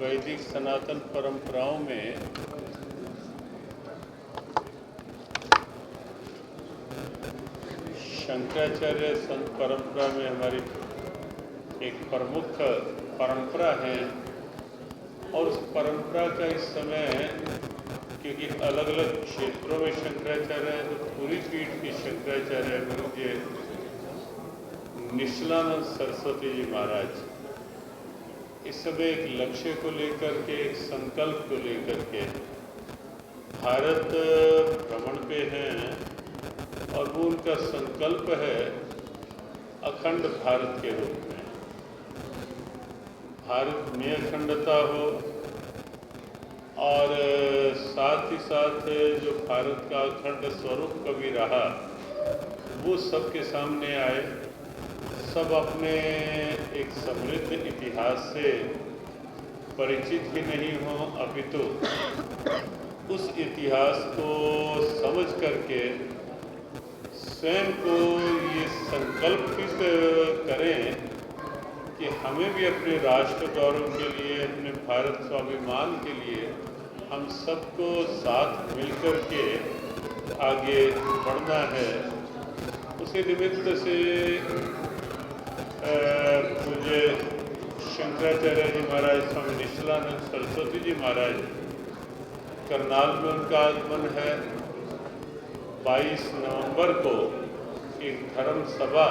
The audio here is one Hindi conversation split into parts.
वैदिक सनातन परंपराओं में शंकराचार्य संत परंपरा में हमारी एक प्रमुख परंपरा है और उस परंपरा का इस समय क्योंकि अलग अलग क्षेत्रों में शंकराचार्य हैं तो पूरी पीठ की शंकराचार्य पूज्य निश्चलानंद सरस्वती जी महाराज इस समय एक लक्ष्य को लेकर के, एक संकल्प को लेकर के भारत भ्रमण पे हैं और वो उनका संकल्प है अखंड भारत के रूप में। भारत में अखंडता हो और साथ ही साथ जो भारत का अखंड स्वरूप कभी रहा वो सबके सामने आए। सब अपने एक समृद्ध इतिहास से परिचित ही नहीं हो अपितु उस इतिहास को समझ करके स्वयं को ये संकल्पित करें कि हमें भी अपने राष्ट्र गौरव के लिए, अपने भारत स्वाभिमान के लिए हम सबको साथ मिलकर के आगे बढ़ना है। उसी निमित्त से मुझे शंकराचार्य जी महाराज, स्वामी निश्चलानंद सरस्वती जी महाराज, करनाल में उनका आगमन है। 22 नवंबर को एक धर्म सभा,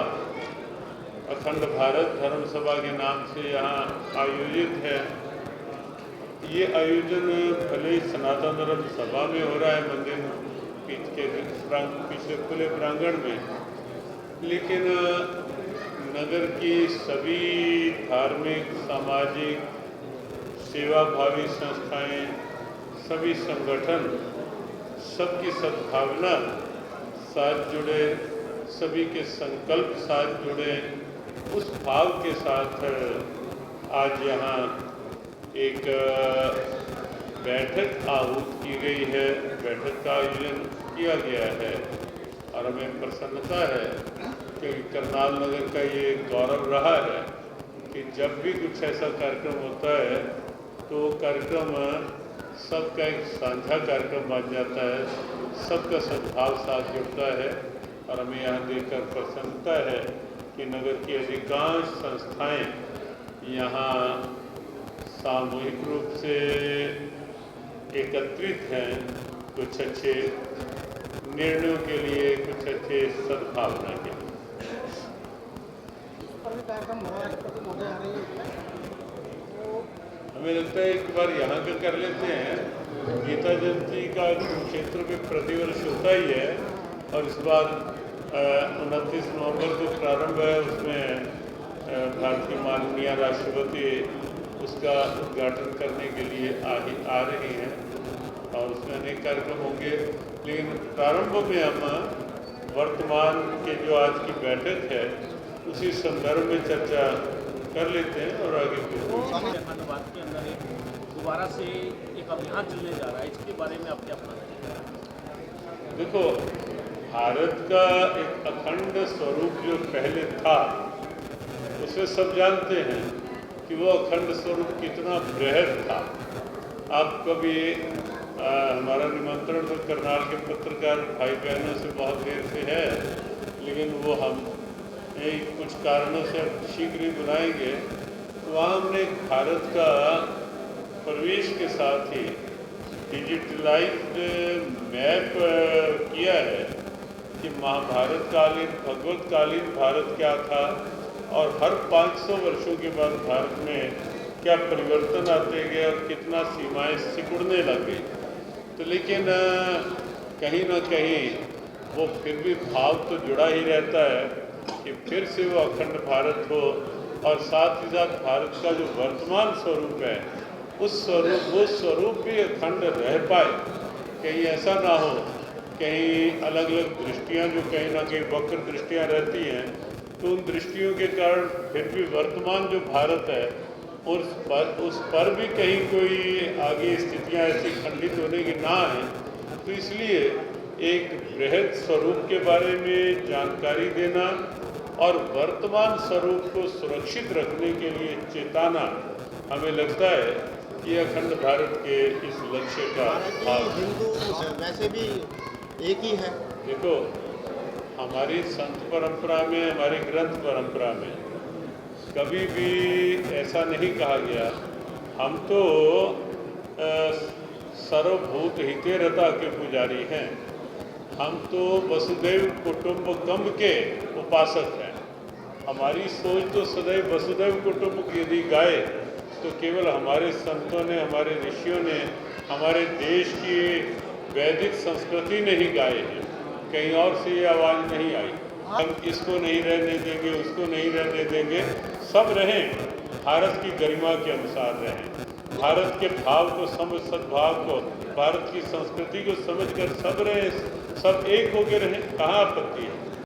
अखंड भारत धर्म सभा के नाम से यहाँ आयोजित है। ये आयोजन भले ही सनातन धर्म सभा में हो रहा है, मंदिर पीठ के पीछे खुले प्रांगण में, लेकिन नगर की सभी धार्मिक, सामाजिक, सेवाभावी संस्थाएं, सभी संगठन, सबकी सद्भावना साथ जुड़े, सभी के संकल्प साथ जुड़े, उस भाव के साथ आज यहाँ एक बैठक आहूत की गई है, बैठक का आयोजन किया गया है और हमें प्रसन्नता है क्योंकि करनाल नगर का ये गौरव रहा है कि जब भी कुछ ऐसा कार्यक्रम होता है तो कार्यक्रम सबका एक साझा कार्यक्रम बन जाता है, सबका सद्भाव साथ जुड़ता है और हमें यहाँ देखकर प्रसन्नता है कि नगर की अधिकांश संस्थाएं यहाँ सामूहिक रूप से एकत्रित हैं कुछ अच्छे निर्णयों के लिए, कुछ अच्छे सद्भावना के लिए। हमें लगता है एक बार यहाँ का कर लेते हैं। गीता जयंती का क्षेत्र में प्रतिवर्ष होता ही है और इस बार 29 नवंबर को प्रारंभ है। उसमें भारतीय माननीय राष्ट्रपति उसका उद्घाटन करने के लिए आ रही हैं और उसमें अनेक कार्यक्रम होंगे, लेकिन प्रारंभ में हम वर्तमान के जो आज की बैठक है उसी संदर्भ में चर्चा कर लेते हैं और आगे धन्यवाद के अंदर एक दोबारा से एक अभियान चलने जा रहा है, इसके बारे में आप क्या बताएंगे? देखो, भारत का एक अखंड स्वरूप जो पहले था उसे सब जानते हैं कि वो अखंड स्वरूप कितना बृहद था। आप कभी हमारा निमंत्रण तो करनाल के पत्रकार भाई बहनों से बहुत देर से है, लेकिन वो हम कुछ कारणों से अब शीघ्र ही बुलाएंगे। तो वहाँ हमने भारत का प्रवेश के साथ ही डिजिटलाइज्ड मैप किया है कि महाभारत कालीन, भगवत कालीन भारत क्या था और हर 500 वर्षों के बाद भारत में क्या परिवर्तन आते गए और कितना सीमाएं सिकुड़ने लग गई। तो लेकिन कहीं ना कहीं वो फिर भी भाव तो जुड़ा ही रहता है कि फिर से वो अखंड भारत हो और साथ ही साथ भारत का जो वर्तमान स्वरूप है वो स्वरूप भी अखंड रह पाए। कहीं ऐसा ना हो, कहीं अलग अलग दृष्टियां जो कहीं ना कहीं वक्र दृष्टियां रहती हैं तो उन दृष्टियों के कारण फिर भी वर्तमान जो भारत है उस पर भी कहीं कोई आगे स्थितियां ऐसी खंडित होने की ना आए। तो इसलिए एक बृहद स्वरूप के बारे में जानकारी देना और वर्तमान स्वरूप को सुरक्षित रखने के लिए चेताना हमें लगता है ये अखंड भारत के इस लक्ष्य का भारत भाग की हिंदू वैसे भी एक ही है। देखो, हमारी संत परंपरा में, हमारी ग्रंथ परंपरा में कभी भी ऐसा नहीं कहा गया। हम तो सर्वभूत हितेरता के पुजारी हैं। हम तो वसुदैव कुटुंबकम के उपासक हैं। हमारी सोच तो सदैव वसुदैव कुटुंब की यदि गाए तो केवल हमारे संतों ने, हमारे ऋषियों ने, हमारे देश की वैदिक संस्कृति ने ही गाए हैं। कहीं और से ये आवाज़ नहीं आई। हम इसको नहीं रहने देंगे, उसको नहीं रहने देंगे। सब रहें, भारत की गरिमा के अनुसार रहें, भारत के भाव को समझ, सद्भाव को, भारत की संस्कृति को समझकर सब रहें, सब एक होकर रहें। कहाँ आपत्ति है?